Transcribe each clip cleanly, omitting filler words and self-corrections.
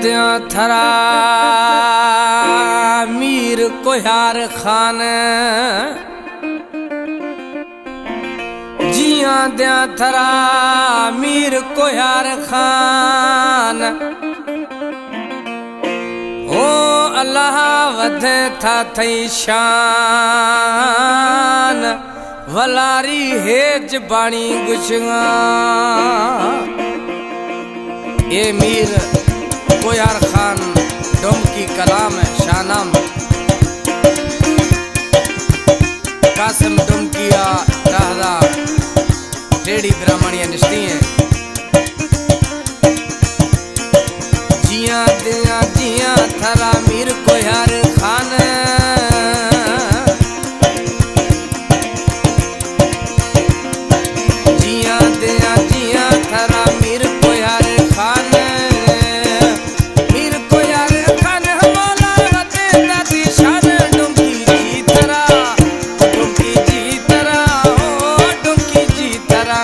द्या थरा मीर कोहार खान जिया द्या थरा मीर कोहार खान ओ अल्लाह वधे था थई शान वलारी हेज बाणी गुशगा ये मीर कोहार खान डोमकी कलाम शानाम कासिम डोमकिया कहदा टेढ़ी ब्राह्मणिया निश्ती है जिया दिया जिया थरा मीर कोहार खान जिया दिया जिया थरा मीर कोहार खान मीर कोहार खान हमारा वते दादी शान डोमकी जी थरा डोमकी जी थरा ओ डोमकी जी थरा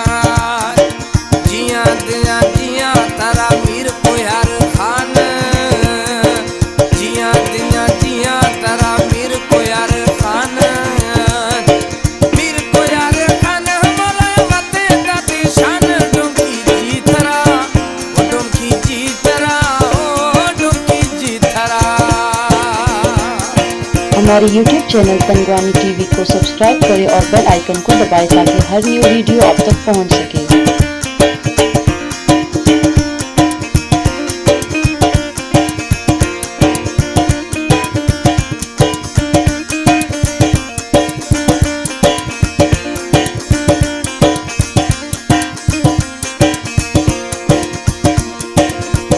जिया दिया जिया थरा मीर कोहार खान जिया दिया जिया थरा मीर कोहार खान मीर कोहार खान हमारा वते दादी शान डोमकी जी थरा ओ डोमकी जी थरा ओ डोमकी जी थरा। हमारे YouTube चैनल पंगवानी टीवी को सब्सक्राइब करें और बेल आइकन को दबाएं ताकि हर न्यू वीडियो आप तक पहुंच सके।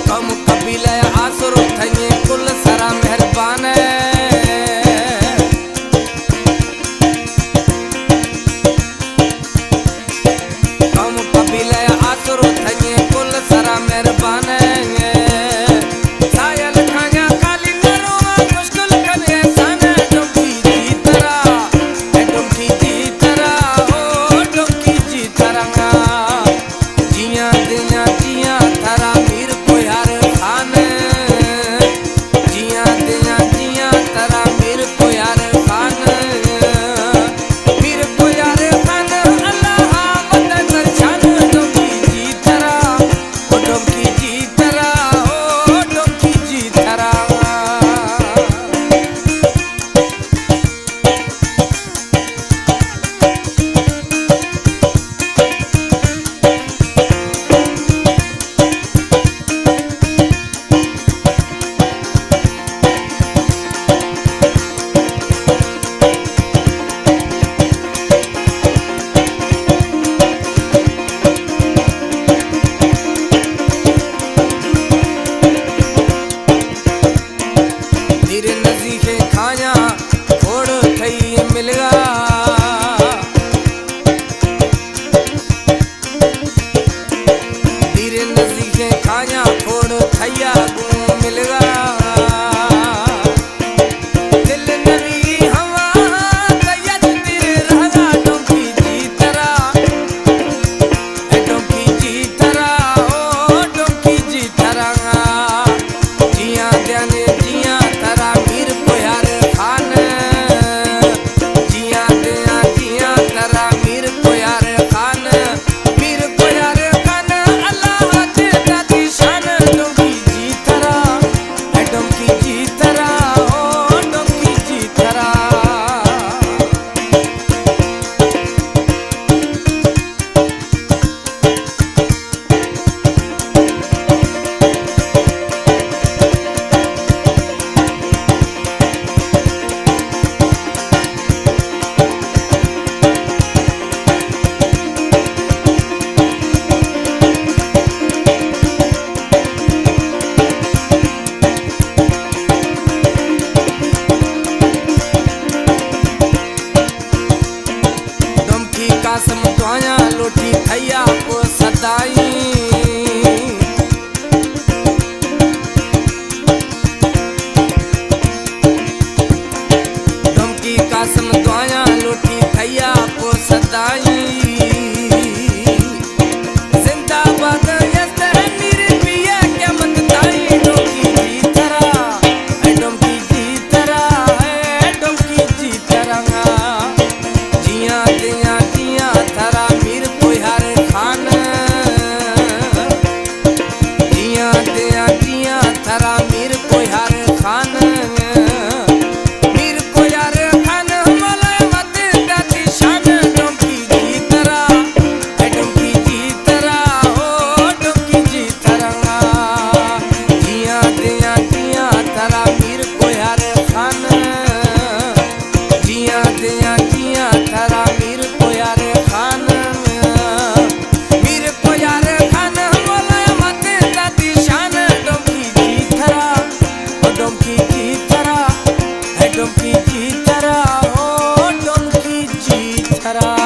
कम कबीले आसरो थने कुल सरा मेहरबान कम कबीले आसरो थने कुल सरा मेहरबान सायल खाया काली नरोवा मुश्किल कने सन डोमकी जी तरा डोमकी जी तरा ओ डोमकी जी तरा जिया दिया जिया थरा मीर कोहार खान जिया दिया जिया थरा मीर कोहार खान मीर कोहार खान अल्लाह वदे दर्शन डोमकी जी थरा ओ डोमकी जी थरा ओ डोमकी जी थरा। धीरे नजीके खाया थोड़ थई मिलगा धीरे नजीके खाया थोड़ थैया गो मिलगा दिल नवी हवा तैया तेरे रहगा डोमकी जी तरा डोमकी जी तरा ओ डोमकी जी तरा जिया द्याने जिया थरा मीर कोहार खान जिया दिया जिया थरा मीर कोहार खान मीर कोहार खान अल्लाह वते दादी शान डोमकी जी थरा डोमकी जी थरा ओ डोमकी जी थरा। डोमकी कासम दुआया लोटी थैया को सदाई डोमकी कासम दुआया लोटी थैया को सदाई जिंदाबाद यस्ते मीर पिया क्या मत ताई डोमकी जीथरा।